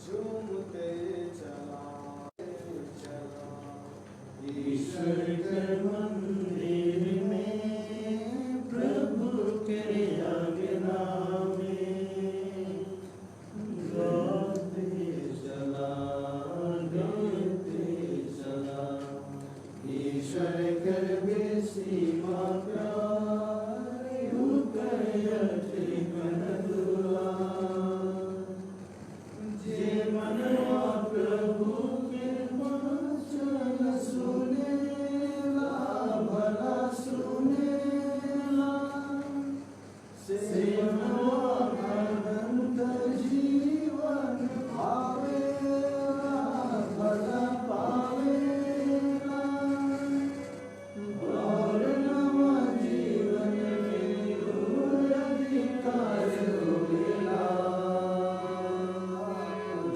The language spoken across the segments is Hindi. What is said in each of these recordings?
झूमते चला चला। ईश्वर के मंदिर में प्रभु के आज्ञा में गाते चला ईश्वर कर सीमा प्यार जे मनवा प्रभु के वचन सुनेला भला सुनेला से मनवा अनंत जीवन पावेला भला पावेला और नवा जीवन में अधिकार होवेला।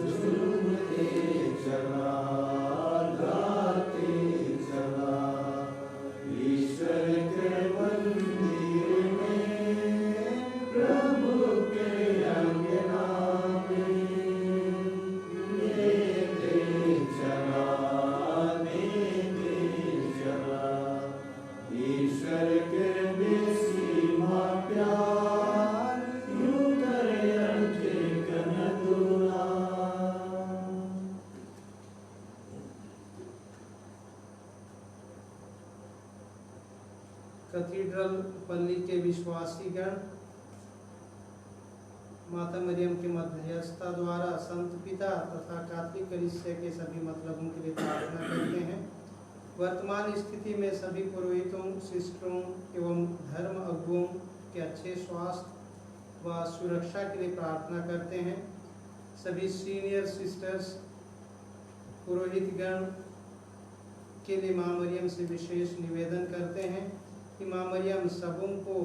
झूमते चला गाते चला ईश्वर के मंदिर में प्रभु के आज्ञा में लेते चला ईश्वर के बेसीमा प्यार यूं करे अर्जे कन दूला। कैथेड्रल पल्ली के विश्वासीगण माता मरियम की मध्यस्थता द्वारा संत पिता तथा कैथोलिक कलीसिया के सभी मतलबों के लिए प्रार्थना करते हैं। वर्तमान स्थिति में सभी पुरोहितों, सिस्टरों एवं धर्म अगुओं के अच्छे स्वास्थ्य व सुरक्षा के लिए प्रार्थना करते हैं। सभी सीनियर सिस्टर्स, पुरोहितगण के लिए माँ मरियम से विशेष निवेदन करते हैं कि माँ मरियम सबों को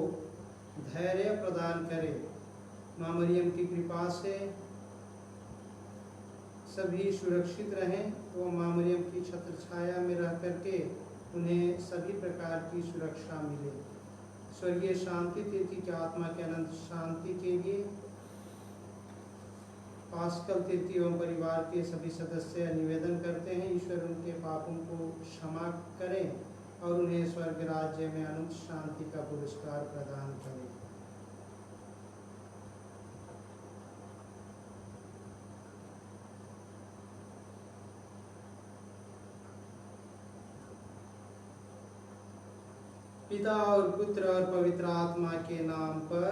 धैर्य प्रदान करे। माँ मरियम की कृपा से सभी सुरक्षित रहें वो माँ मरियम की छत्र छाया में रह करके उन्हें सभी प्रकार की सुरक्षा मिले। स्वर्गीय शांति तीर्थी की आत्मा के अनंत शांति के लिए पास्कल तीर्थी एवं परिवार के सभी सदस्य निवेदन करते हैं ईश्वर उनके पापों को क्षमा करें और उन्हें स्वर्ग राज्य में अनंत शांति का पुरस्कार प्रदान करें। पिता और पुत्र और पवित्र आत्मा के नाम पर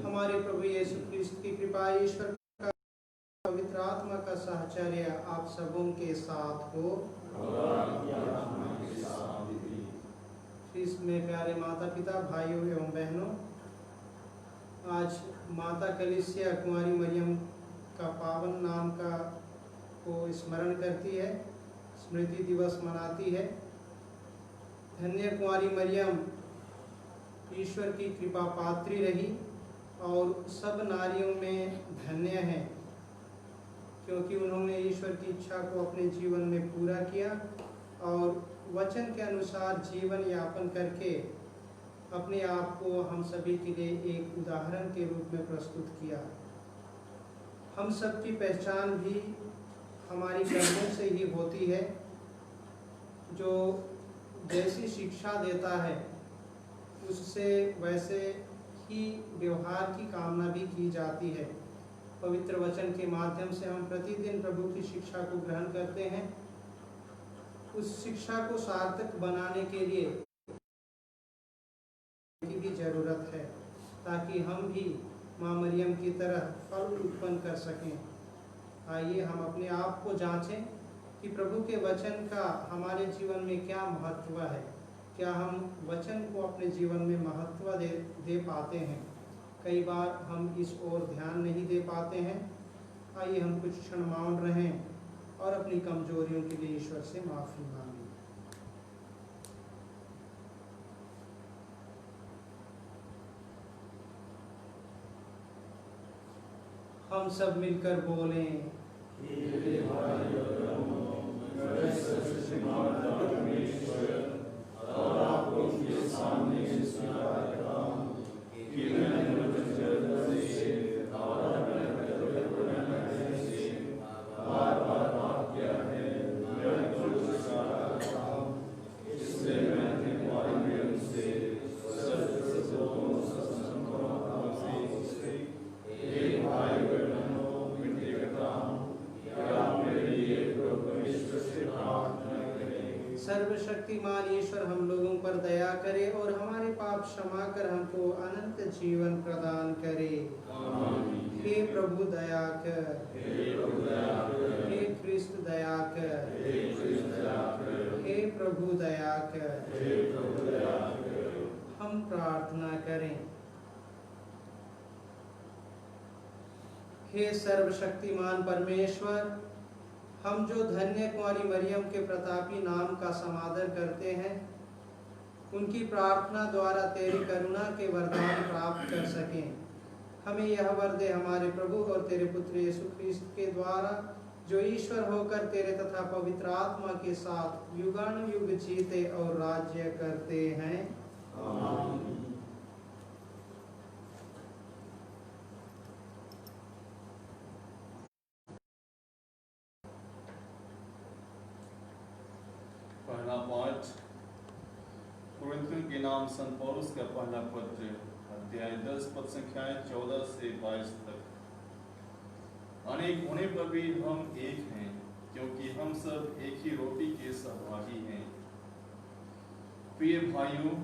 हमारे प्रभु यीशु ख्रिस्त की कृपा, ईश्वर का पवित्र आत्मा का साहचर्य आप सबों के साथ हो। ख्रिस्त में प्यारे माता पिता, भाइयों एवं बहनों, आज माता कलीसिया कुंवारी मरियम का पावन नाम का को स्मरण करती है, स्मृति दिवस मनाती है। धन्य कुंवारी मरियम ईश्वर की कृपा पात्री रही और सब नारियों में धन्य है, क्योंकि उन्होंने ईश्वर की इच्छा को अपने जीवन में पूरा किया और वचन के अनुसार जीवन यापन करके अपने आप को हम सभी के लिए एक उदाहरण के रूप में प्रस्तुत किया। हम सबकी पहचान भी हमारी कर्मों से ही होती है। जो जैसी शिक्षा देता है उससे वैसे ही व्यवहार की कामना भी की जाती है। पवित्र वचन के माध्यम से हम प्रतिदिन प्रभु की शिक्षा को ग्रहण करते हैं। उस शिक्षा को सार्थक बनाने के लिए की भी जरूरत है, ताकि हम भी माँ मरियम की तरह फल उत्पन्न कर सकें। आइए हम अपने आप को जांचें कि प्रभु के वचन का हमारे जीवन में क्या महत्व है। क्या हम वचन को अपने जीवन में महत्व दे पाते हैं? कई बार हम इस ओर ध्यान नहीं दे पाते हैं। आइए हम कुछ क्षण मौन रहें और अपनी कमजोरियों के लिए ईश्वर से माफ़ी मांगें। हम सब मिलकर बोलें, और आपको उनके सामने स्वीकार करता हूं कि मैंने सर्वशक्तिमान ईश्वर हम लोगों पर दया करे और हमारे पाप क्षमा कर हमको अनंत जीवन प्रदान करे। हे प्रभु दया कर, हे ख्रिस्त दया कर, हे प्रभु दया कर। हम प्रार्थना करें। हे सर्वशक्तिमान परमेश्वर, हम जो धन्य कुंवारी मरियम के प्रतापी नाम का समादर करते हैं, उनकी प्रार्थना द्वारा तेरी करुणा के वरदान प्राप्त कर सकें। हमें यह वर दे हमारे प्रभु और तेरे पुत्र यीशु ख्रिस्त के द्वारा, जो ईश्वर होकर तेरे तथा पवित्र आत्मा के साथ युगानुयुग जीते और राज्य करते हैं। आमीन। पहला पाठ कुरिन्थियों के नाम संत पौलुस का पहला पत्र, अध्याय 10 पद संख्याएं 14 से 22 तक। अनेक होने पर भी हम एक हैं, क्योंकि हम सब एक ही रोटी के सहभागी हैं। प्रिय भाइयों,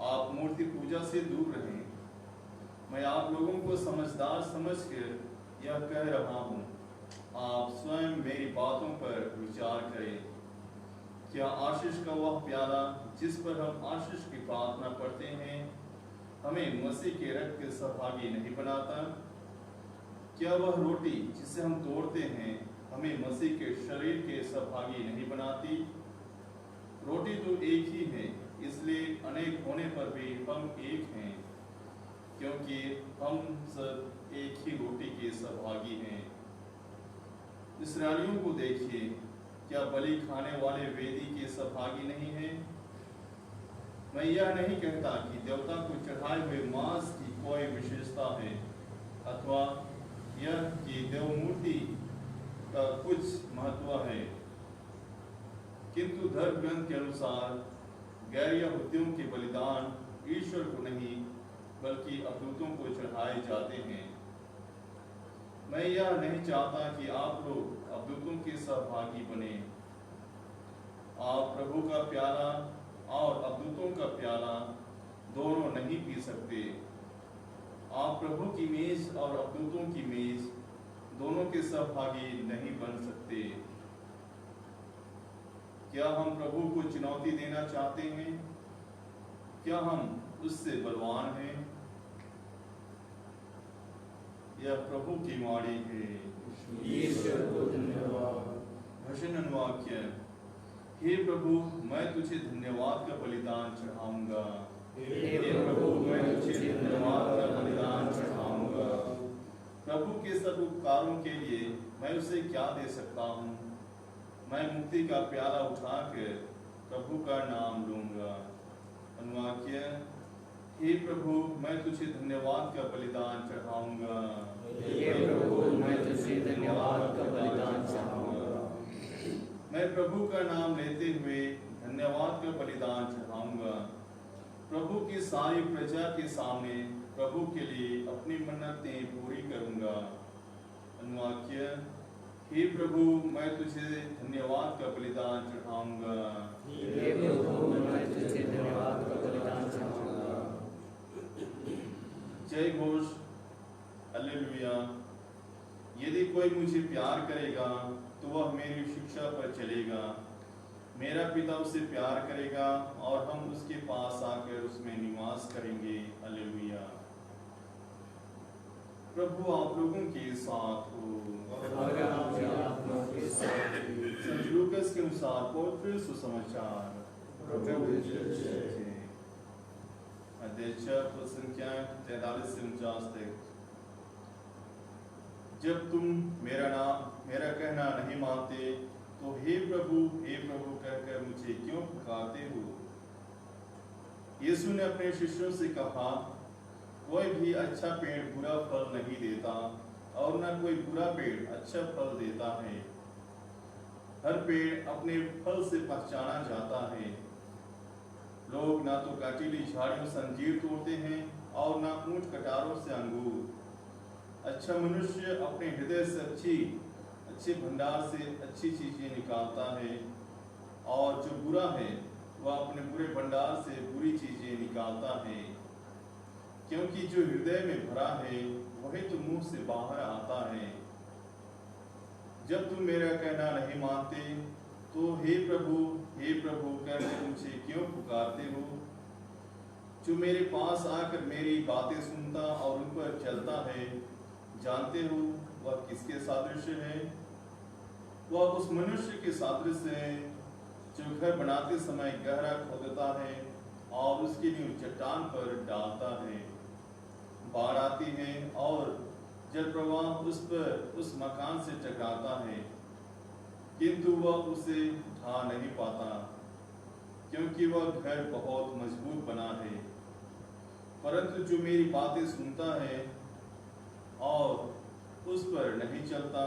आप मूर्ति पूजा से दूर रहें। मैं आप लोगों को समझदार समझकर यह कह रहा हूँ। आप स्वयं मेरी बातों पर विचार करें। क्या आशीष का वह प्याला जिस पर हम आशीष की प्रार्थना पढ़ते हैं, हमें मसीह के रक्त के सहभागी नहीं बनाता? क्या वह रोटी जिसे हम तोड़ते हैं हमें मसीह के शरीर के सहभागी नहीं बनाती? रोटी तो एक ही है, इसलिए अनेक होने पर भी हम एक हैं, क्योंकि हम सब एक ही रोटी के सहभागी हैं। इस्राएलियों को देखिए, क्या बलि खाने वाले वेदी के सहभागी नहीं हैं? मैं यह नहीं कहता कि देवता को चढ़ाए हुए मांस की कोई विशेषता है, अथवा यह कि देवमूर्ति का कुछ महत्व है, किंतु धर्म ग्रंथ के अनुसार गैर यहूदियों के बलिदान ईश्वर को नहीं बल्कि अवधूतों को चढ़ाए जाते हैं। मैं यह नहीं चाहता कि आप लोग अवधूतों के सहभागी बने। आप प्रभु का प्याला और अवधूतों का प्याला दोनों नहीं पी सकते। आप प्रभु की मेज और अवधूतों की मेज दोनों के सहभागी नहीं बन सकते। क्या हम प्रभु को चुनौती देना चाहते हैं? क्या हम उससे बलवान हैं? यह प्रभु की वाणी है। ईश्वर को धन्यवाद। भजन वाक्य। हे प्रभु, मैं तुझे धन्यवाद का बलिदान चढ़ाऊंगा। हे प्रभु, मैं तुझे धन्यवाद का बलिदान चढ़ाऊंगा। प्रभु के सब उपकारों के लिए मैं उसे क्या दे सकता हूँ? मैं मुक्ति का प्याला उठाकर प्रभु का नाम लूंगा। अनुवाक्य। हे प्रभु, मैं तुझे धन्यवाद का बलिदान चढ़ाऊंगा। हे प्रभु, मैं तुझे धन्यवाद का बलिदान चढ़ाऊंगा। मैं प्रभु का नाम लेते हुए धन्यवाद का बलिदान चढ़ाऊंगा। प्रभु की सारी प्रजा के सामने प्रभु के लिए अपनी मन्नतें पूरी करूंगा। अनुवाक्य। हे प्रभु, मैं तुझे धन्यवाद का बलिदान चढ़ाऊंगा। हे प्रभु, मैं तुझे धन्यवाद का बलिदान चढ़ाऊंगा। जय घोष। हालेलुया। यदि कोई मुझे प्यार करेगा तो वह मेरी शिक्षा पर चलेगा। मेरा पिता उसे प्यार करेगा और हम उसके पास आकर उसमें निवास करेंगे। हालेलुया। प्रभु आप लोगों के साथ हो। और आपकी आत्मा के साथ भी। संत लूकास के अनुसार पवित्र सुसमाचार। प्रभु की जय। अध्याय 6 पद संख्या 43 से 49 तक। जब तुम मेरा कहना नहीं मानते तो हे प्रभु कहकर मुझे क्यों पुकारते हो? यीशु ने अपने शिष्यों से कहा, कोई भी अच्छा पेड़ बुरा फल नहीं देता और न कोई बुरा पेड़ अच्छा फल देता है। हर पेड़ अपने फल से पहचाना जाता है। लोग ना तो काटीली झाड़ियों से अंजीर तोड़ते हैं और ना ऊंट कटारों से अंगूर। अच्छा मनुष्य अपने हृदय से अच्छे भंडार से अच्छी चीजें निकालता है, और जो बुरा है वह अपने पूरे भंडार से बुरी चीजें निकालता है, क्योंकि जो हृदय में भरा है वही तो मुंह से बाहर आता है। जब तुम मेरा कहना नहीं मानते तो हे प्रभु कहकर मुझे क्यों पुकारते हो? जो मेरे पास आकर मेरी बातें सुनता और उन पर चलता है, जानते हो वह किसके सादृश्य है? वह उस मनुष्य के सादृश्य है जो घर बनाते समय गहरा खोदता है और उसकी नींव चट्टान पर डालता है। बाढ़ आती है और जल प्रवाह उस मकान से टकराता है, किंतु वह उसे ढा नहीं पाता, क्योंकि वह घर बहुत मजबूत बना है। परंतु जो मेरी बातें सुनता है और उस पर नहीं चलता,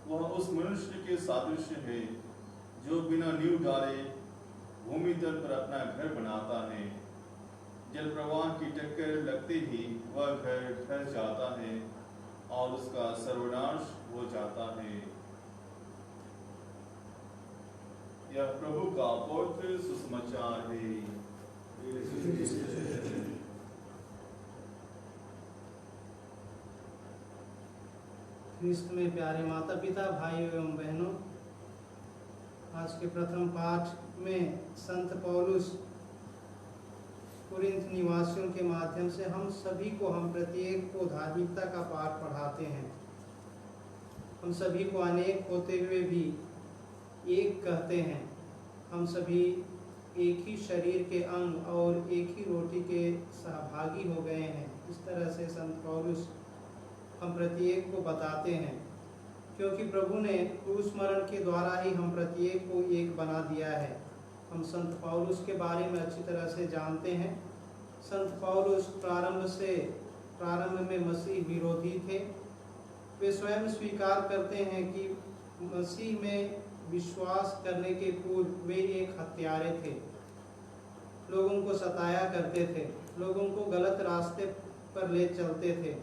वह उस मनुष्य के सादृश्य है जो बिना नींव डाले भूमि तल पर अपना घर बनाता है। जल प्रवाह की टक्कर लगते ही वह घर ढह जाता है और उसका सर्वनाश हो जाता है। यह प्रभु का पवित्र सुसमाचार है। ख्रिस्त में प्यारे माता पिता, भाइयों एवं बहनों, आज के प्रथम पाठ में संत पौलुस कुरिन्थ निवासियों के माध्यम से हम प्रत्येक को धार्मिकता का पाठ पढ़ाते हैं। हम सभी को अनेक होते हुए भी एक कहते हैं। हम सभी एक ही शरीर के अंग और एक ही रोटी के सहभागी हो गए हैं। इस तरह से संत पौलुस हम प्रत्येक को बताते हैं, क्योंकि प्रभु ने क्रूस मरण के द्वारा ही हम प्रत्येक को एक बना दिया है। हम संत पौलुस के बारे में अच्छी तरह से जानते हैं। संत पौलुस प्रारंभ में मसीह विरोधी थे। वे स्वयं स्वीकार करते हैं कि मसीह में विश्वास करने के पूर्व वे एक हत्यारे थे। लोगों को सताया करते थे, लोगों को गलत रास्ते पर ले चलते थे।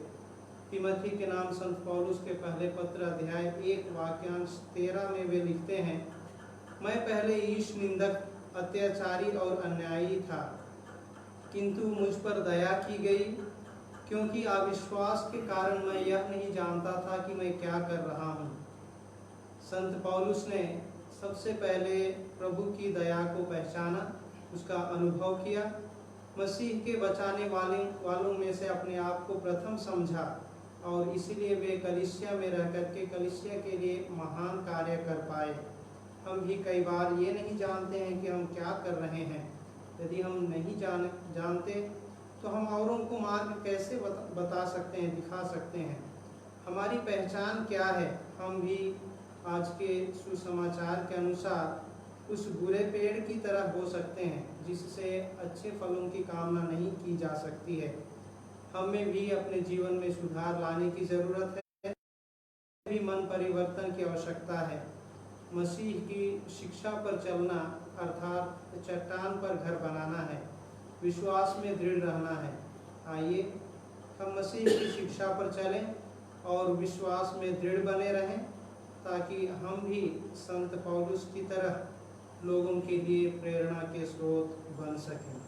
तिमोथी के नाम संत पौलुस के पहले पत्र अध्याय 1 वाक्यांश 13 में वे लिखते हैं, मैं पहले ईश निंदक, अत्याचारी और अन्यायी था, किंतु मुझ पर दया की गई, क्योंकि अविश्वास के कारण मैं यह नहीं जानता था कि मैं क्या कर रहा हूँ। संत पौलुस ने सबसे पहले प्रभु की दया को पहचाना, उसका अनुभव किया, मसीह के बचाने वालों में से अपने आप को प्रथम समझा और इसीलिए वे कलीसिया में रह करके कलीसिया के लिए महान कार्य कर पाए। हम भी कई बार ये नहीं जानते हैं कि हम क्या कर रहे हैं। यदि हम नहीं जानते तो हम औरों को मार्ग कैसे बता सकते हैं, दिखा सकते हैं। हमारी पहचान क्या है? हम भी आज के सुसमाचार के अनुसार उस बुरे पेड़ की तरह हो सकते हैं जिससे अच्छे फलों की कामना नहीं की जा सकती है। हमें भी अपने जीवन में सुधार लाने की जरूरत है, भी मन परिवर्तन की आवश्यकता है। मसीह की शिक्षा पर चलना अर्थात चट्टान पर घर बनाना है, विश्वास में दृढ़ रहना है। आइए हम मसीह की शिक्षा पर चलें और विश्वास में दृढ़ बने रहें, ताकि हम भी संत पौलुस की तरह लोगों के लिए प्रेरणा के स्रोत बन सकें।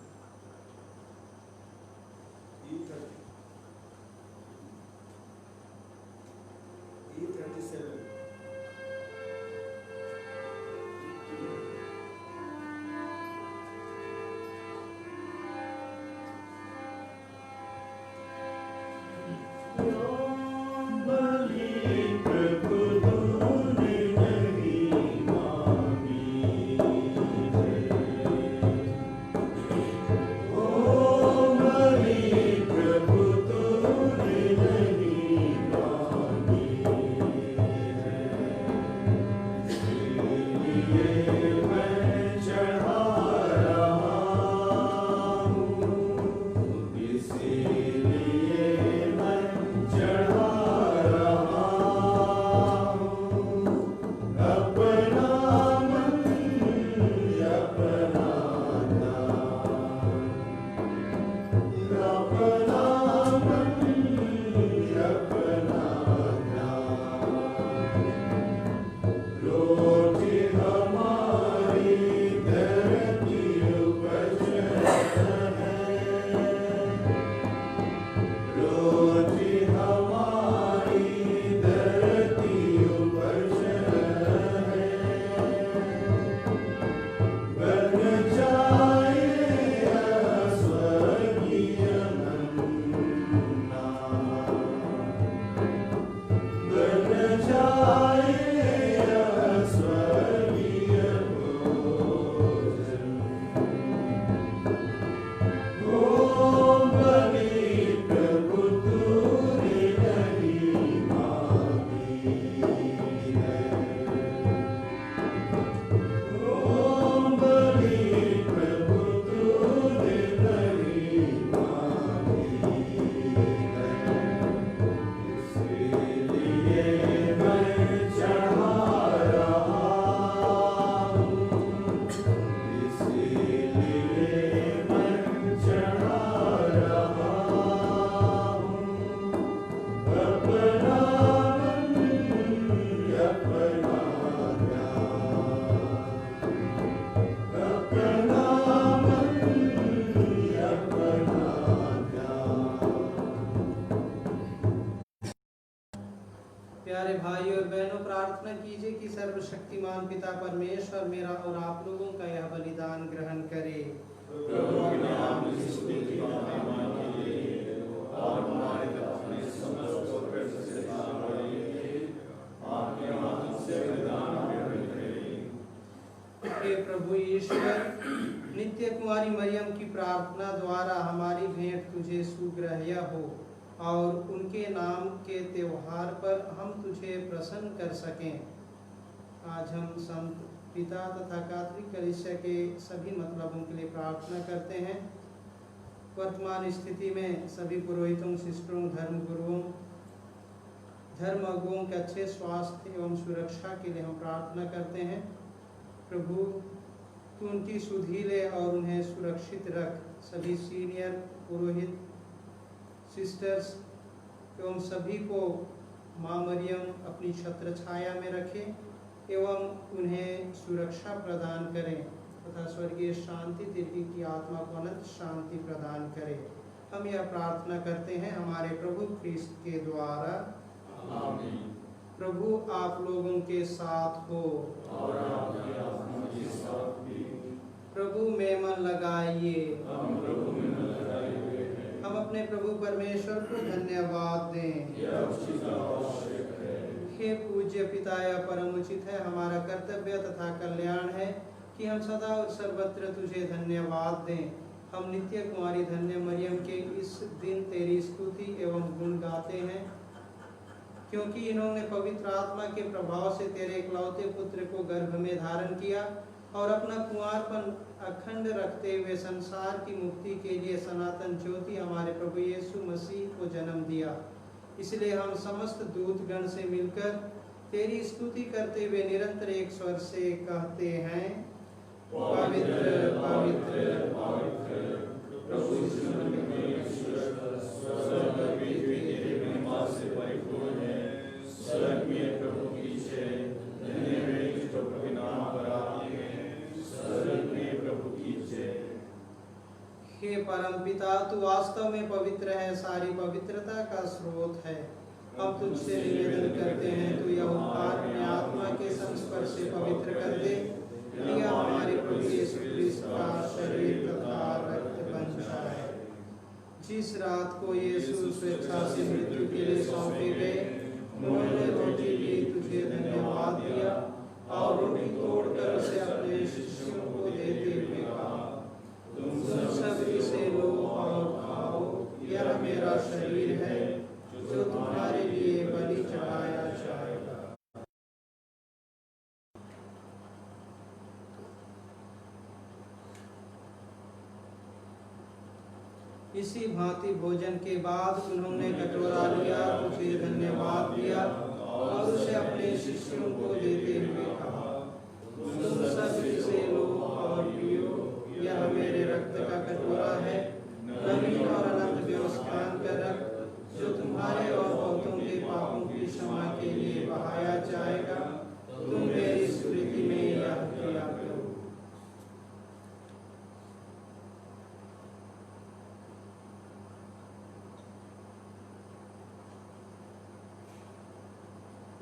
प्रभु प्रार्थना कीजिए कि सर्वशक्तिमान पिता परमेश्वर मेरा और आप लोगों का यह बलिदान ग्रहण करे। प्रभु के नाम की स्तुति की महिमा कीजिए और हमारे अपने समस्त उपकृत से दान करिए, आपके माध्यम से बलिदान ग्रहण करें। हे प्रभु ईश्वर, नित्य कुंवारी मरियम की प्रार्थना द्वारा हमारी भेंट तुझे सुग्राह्य हो और उनके नाम के त्योहार पर हम तुझे प्रसन्न कर सकें। आज हम संत पिता तथा कैथोलिक कलीसिया के सभी मतलबों के लिए प्रार्थना करते हैं। वर्तमान स्थिति में सभी पुरोहितों, सिस्टरों, धर्मगुरुओं, धर्म अगुओं के अच्छे स्वास्थ्य एवं सुरक्षा के लिए हम प्रार्थना करते हैं। प्रभु तू उनकी सुधि ले और उन्हें सुरक्षित रख। सभी सीनियर पुरोहित, सिस्टर्स एवं सभी को माँ मरियम अपनी छत्र छाया में रखे एवं उन्हें सुरक्षा प्रदान करें तथा स्वर्गीय शांति तिर्की की आत्मा को अनंत शांति प्रदान करे। हम यह प्रार्थना करते हैं हमारे प्रभु ख्रिस्त के द्वारा। आमीन। प्रभु आप लोगों के साथ हो और आपकी आत्मा के साथ भी। प्रभु में मन लगाइए। हम प्रभु में मन लगाए हुए हैं। हम अपने प्रभु परमेश्वर को धन्यवाद दें। यह उचित और आवश्यक है। हे पूज्य पिता, यह परम उचित है, हमारा कर्तव्य तथा कल्याण है कि हम सदा और सर्वत्र तुझे धन्यवाद दें। हम नित्य कुंवारी धन्य मरियम के इस दिन तेरी स्तुति एवं गुण गाते हैं, क्योंकि इन्होंने पवित्र आत्मा के प्रभाव से तेरे इकलौते पुत्र को गर्भ में धारण किया और अपना कुंवारपन अखंड रखते हुए संसार की मुक्ति के लिए सनातन ज्योति हमारे प्रभु यीशु मसीह को जन्म दिया। इसलिए हम समस्त दूतगण से मिलकर तेरी स्तुति करते हुए निरंतर एक स्वर से कहते हैं, पवित्र पवित्र पवित्र प्रभु से परिपूर्ण है। स्वर्ग में प्रभु की जय। धन्य वे जो प्रभु के नाम पर आते हैं। स्वर्ग में प्रभु की जय। हे परम पिता, तू वास्तव में पवित्र है, सारी पवित्रता का स्रोत है। हम तुझसे निवेदन करते हैं, तू यह उपकार अपने आत्मा के संस्पर्श से पवित्र कर दे। यह हमारे प्रभु यीशु ख्रिस्त का शरीर तथा रक्त बन जाए। जिस रात को यीशु स्वेच्छा से मृत्यु के लिए सौंपे गए, उन्होंने रोटी ली, तुझे धन्यवाद दिया और रोटी तोड़कर उसे अपने शिष्यों को देते हुए कहा, तुम सब इसे लो और खाओ, यह मेरा शरीर है जो तुम्हारे लिए बलि चढ़ाया जाएगा। इसी भांति भोजन के बाद उन्होंने कटोरा लिया, तुझे धन्यवाद दिया और उसे अपने शिष्यों को देते हुए कहा, तुम सब इसे लो और पियो, यह मेरे रक्त का कटोरा है, नवीन और अनंत व्यवस्थान का रक्त, जो तुम्हारे और बहुतों के पापों की क्षमा के लिए बहाया जाएगा। तुम मेरी स्मृति में यह किया करो।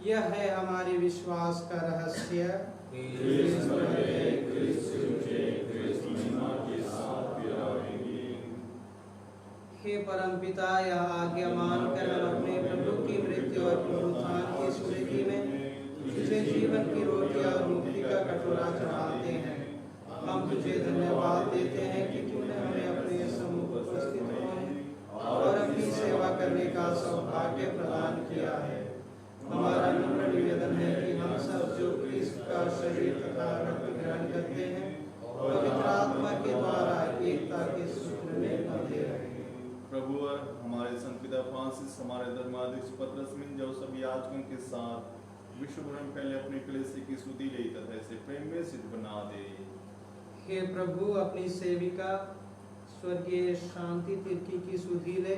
यह है हमारे विश्वास का रहस्य। हे परम पिता, यह आज्ञा मानकर हम अपने प्रभु की मृत्यु और पुनरुत्थान की स्मृति में तुझे जीवन की रोटी और मुक्ति का कटोरा चढ़ाते हैं। हम तुझे धन्यवाद देते हैं कि तूने हमें अपने सम्मुख उपस्थित होने और अपनी सेवा करने का सौभाग्य प्रदान किया है। हमारा नम्र निवेदन है कि हम सब जो ख्रिस्त का शरीर तथा रक्त ग्रहण करते हैं, पवित्र आत्मा के द्वारा एकता के सूत्र में बंधे रहें। प्रभु और हमारे संत पिता फ्रांसिस, हमारे धर्माध्यक्ष पतरस मिन, जो सभी याजकों के साथ विश्व भर में पहले अपनी कलीसिया की स्तुति ले तथा इसे प्रेम में सिद्ध बना दे। हे प्रभु, अपनी सेविका स्वर्गीय शांति तिर्की की सुधि ले,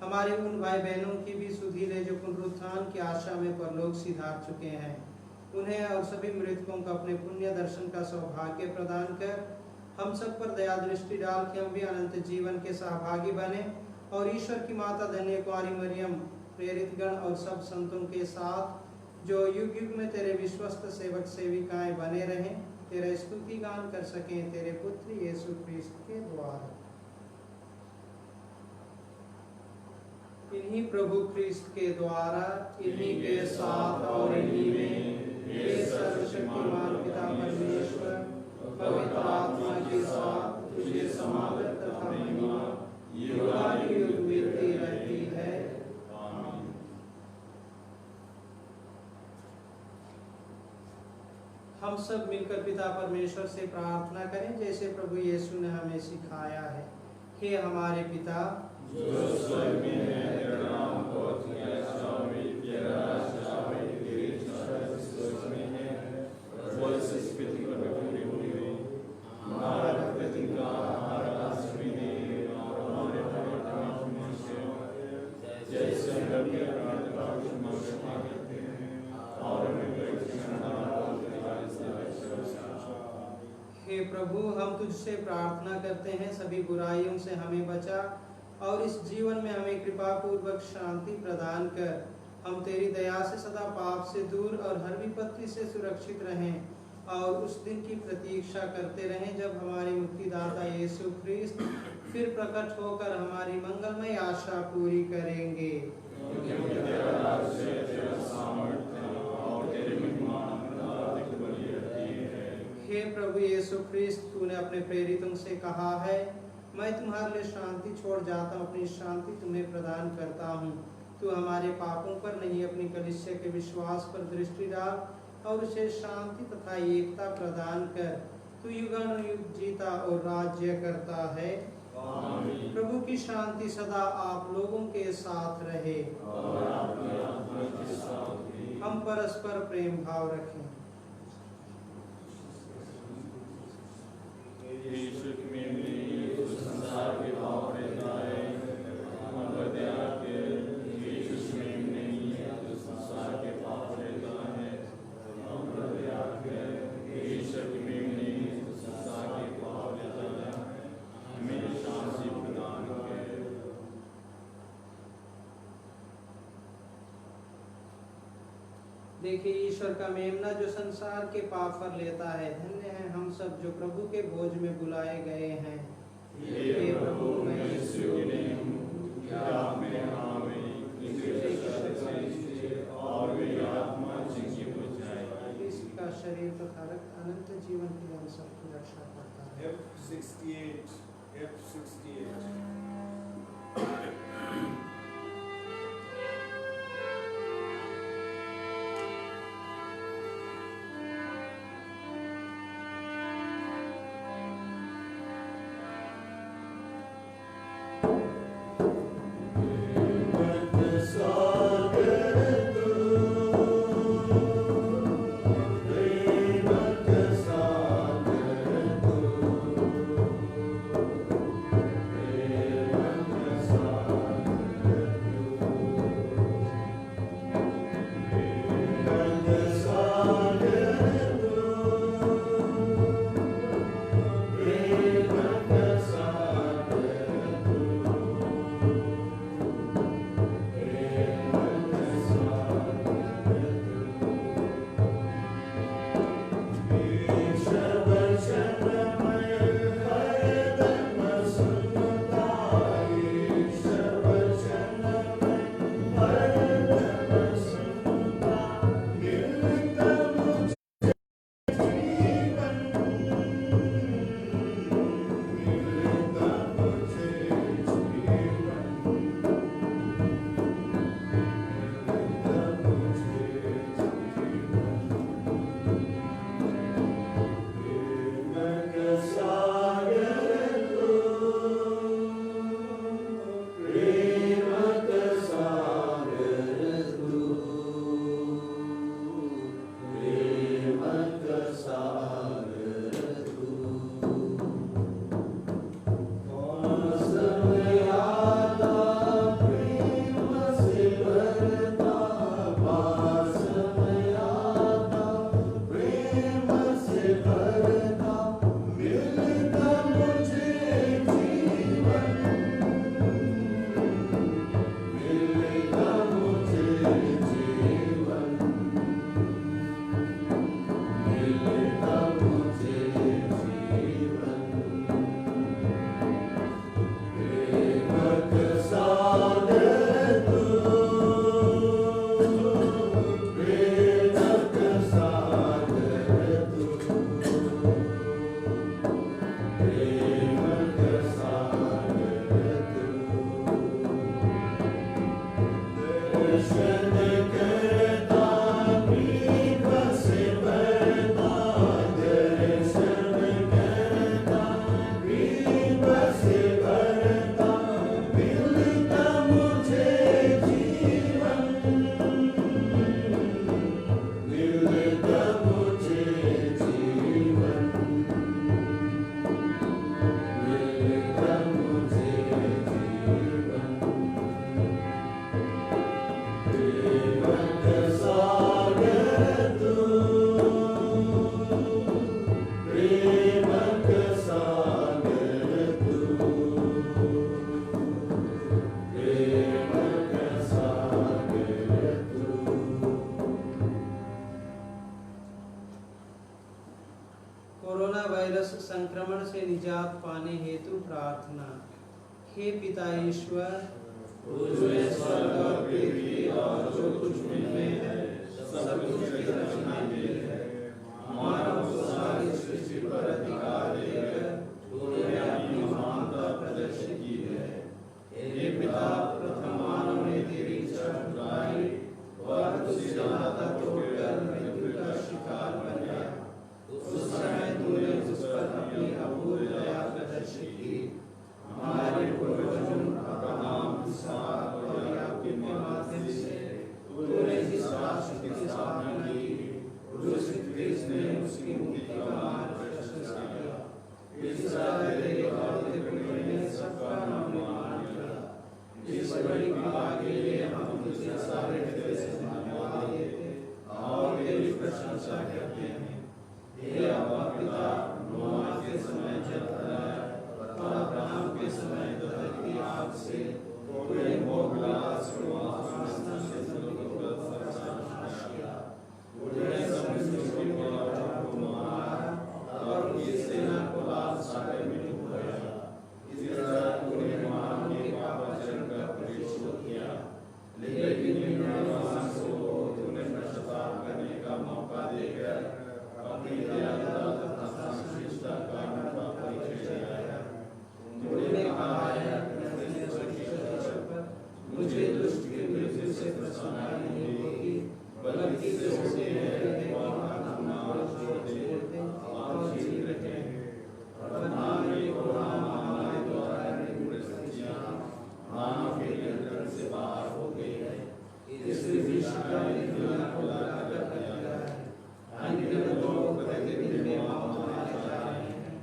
हमारे उन भाई बहनों की भी सुधि ले जो पुनरुत्थान की आशा में परलोक सिधार चुके हैं। उन्हें और सभी मृतकों को अपने पुण्य दर्शन का सौभाग्य प्रदान कर हम सब पर दया दृष्टि डाल के हम भी अनंत जीवन के सहभागी बने और ईश्वर की माता धन्य कुंवारी मरियम, प्रेरित गण और सब संतों के साथ जो युग युग में तेरे विश्वस्त सेवक सेविकाएं बने रहें, तेरा स्तुति गान कर सकें तेरे पुत्र यीशु ख्रिस्त के द्वारा। इन्हीं प्रभु ख्रिस्त के द्वारा, इन्हीं के साथ और इन्हीं में हे सर्वशक्तिमान पिता परमेश्वर पवित्र आत्मा के साथ तुझे समागत तथा महिमा युगानुयुग मिलती रहती है। आमीन। हम सब मिलकर पिता परमेश्वर से प्रार्थना करें जैसे प्रभु यीशु ने हमें सिखाया है। हे हमारे पिता जो स्वर्ग में है, तेरा नाम बहुत आवे, तेरा राज्य आवे, तेरी इच्छा स्वर्ग में है वैसे इस पृथ्वी पर भी पूरी हुई। हमारा प्रतिदिन का आहार आज हमें दे, और हमारे अपराध से जैसे हम अपने अपराध का क्षमा करते हैं, और हमें परीक्षा में न डाल, से बचा। हे प्रभु, हम तुझसे प्रार्थना करते हैं सभी बुराइयों से हमें बचा और इस जीवन में हमें कृपा पूर्वक शांति प्रदान कर हम तेरी दया से सदा पाप से दूर और हर विपत्ति से सुरक्षित रहें और उस दिन की प्रतीक्षा करते रहें जब हमारे मुक्तिदाता यीशु ख्रिस्त फिर प्रकट होकर हमारी मंगलमय आशा पूरी करेंगे। क्योंकि तेरा राज्य, तेरा सामर्थ्य और तेरी महिमा अनंत बनी रहती है। हे प्रभु यीशु ख्रिस्त, तूने अपने प्रेरितों से कहा है, मैं तुम्हारे लिए शांति छोड़ जाता हूँ, अपनी शांति तुम्हें प्रदान करता हूँ। तू हमारे पापों पर नहीं, अपनी कलीसिया के विश्वास पर दृष्टि डाल और उसे शांति तथा एकता प्रदान कर। तू युगानुयुग जीता और राज्य करता है। आमीन। प्रभु की शांति सदा आप लोगों के साथ रहे। और आपकी आत्मा के साथ भी। हम परस्पर प्रेम भाव रखें। यीशु की मेमने संसार के भाव रहता है, हम दया के यीशु की मेमने जो संसार के पाप रहता है, हम दया के यीशु की मेमने जो संसार के पाप रहता है, हमें शांति प्रदान करे। देखिए, ईश्वर का मेमना जो संसार के पाप पर लेता है। धन्य है हम सब जो प्रभु के भोज में बुलाए गए हैं। हे प्रभु, मैं इस योग्य नहीं हूँ कि आप मेरे आवे, और मेरी आत्मा जिंदगी हो जाए। इसका शरीर तथा रक्त अनंत जीवन के लिए हम सबकी रक्षा करता है। F68 सागर कोरोना वायरस संक्रमण से निजात पाने हेतु प्रार्थना। हे पिता ईश्वर, तुझे स्वर्ग और पृथ्वी और जो कुछ उनमें है सब कुछ की रचना की है। मानव को सारी सृष्टि पर अधिकार देकर तूने अपनी महानता प्रदर्शित की है। हे पिता, प्रथम मानव ने तेरी इच्छा ठुकराई, वह तुझसे नाता तोड़कर मृत्यु का शिकार बन गया। उस समय तूने उस पर अपनी अपूर्व दया प्रदर्शित की। हमारे पूर्वजों अब्राहम, इसहाक और याकूब के माध्यम से तूने जिस राष्ट्र की स्थापना की, क्रूसित ख्रीष्ट ने उसकी मुक्ति का मार्ग प्रशस्त किया। इस तरह तेरे वादे पुत्र ने सबका निर्माण किया। इस बड़ी कृपा के लिए हम तुझे सारे हृदय से धन्यवाद देते और तेरी प्रशंसा करते हैं। हे अब्बा पिता, नोआ के समय जल कराया और अब्राहम के समय दहकती आग से तूने भोगलास को आसमान से जमीन पर सर्वनाश किया। तूने समुद्र को लहरों को मारा और उसकी सेना को लाल सागर में डुबोया। इस तरह तूने मानव के पापाचरण का परिशोध किया, लेकिन निम्नवान को तूने पश्चाताप करने का मौका देकर अपनी दयालुता तथा संशिष्टता का अनूठा परिचय दिलाया। तूने कहा है, अपने स्वर्गीय पर मुझे दुष्ट की मृत्यु से प्रसन्नता नहीं होगी, बल्कि जो होते हैं वह अपना छोड़ देते और जीवित रहेंगे। वर्तमान में कोरोना महामारी द्वारा निर्मित स्थितियां मानव के नियंत्रण से बाहर हो गई है। इस विभीषण का दुनिया को लाकर रख दिया है। अनगिनत लोग प्रतिदिन बीमार मारे जा रहे हैं।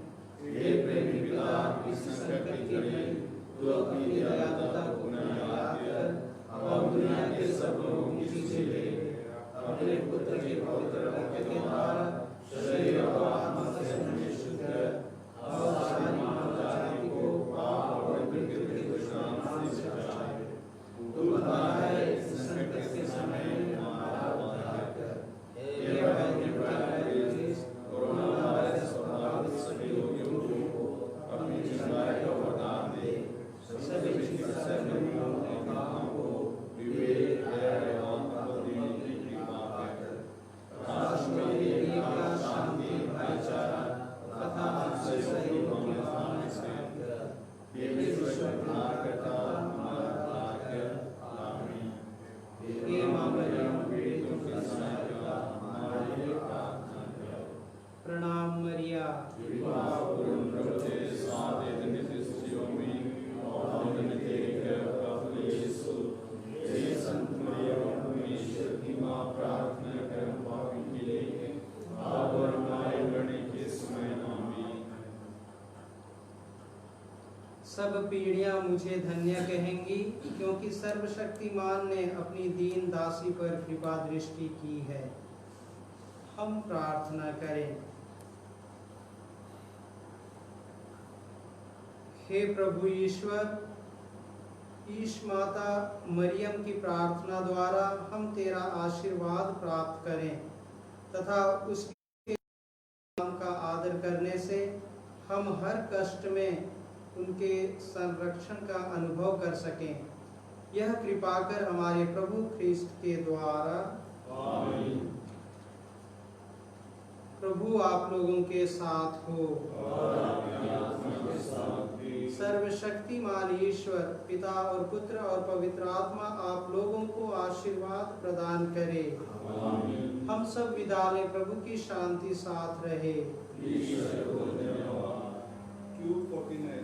हे प्रेमी पिता, इस संकट की घड़ी तू अपनी दयालुता को पुनः याद कर और दुनिया के सब लोगों की चीजें ले अपने पुत्र के पवित्र रक्त के द्वारा शरीर और आत्मा से हमें शुद्ध कर और सारी मानव जाति को पाप और मृत्यु के दुष्परिणाम से बचाए। तू बता है, इस संकट के समय में हमारा उद्धार कर। हे कोरोना वायरस प्रभावित सभी रोगियों को अपनी चंगाई का वरदान दे। सभी चिकित्सा कर्मियों के कामों को विवेक, दया एवं अक्ल देने की कृपा कर। राष्ट्र में एकता, शांति, भाईचारा तथा आपसे सहयोग की भावना से कर। हे ईश्वर उद्धारकर्ता, हमारा उद्धार कर। आमीन। हे मां मरियम, पीड़ितों के सहायिका, हमारे लिए प्रार्थना करो। प्रणाम मरिया। सब पीढ़ियां मुझे धन्य कहेंगी, क्योंकि सर्वशक्तिमान ने अपनी दीन दासी पर कृपा दृष्टि की है। हम प्रार्थना करें। हे प्रभु ईश्वर, ईश माता मरियम की प्रार्थना द्वारा हम तेरा आशीर्वाद प्राप्त करें तथा उसके नाम का आदर करने से हम हर कष्ट में उनके संरक्षण का अनुभव कर सकें। यह कृपा कर हमारे प्रभु ख्रिस्त के द्वारा। आमीन। प्रभु आप लोगों के साथ हो। और आपकी आत्मा के साथ भी। सर्वशक्तिमान ईश्वर पिता और पुत्र और पवित्र आत्मा आप लोगों को आशीर्वाद प्रदान करे। आमीन। हम सब विदा लें। प्रभु की शांति साथ रहे। ईश्वर को धन्यवाद। Q49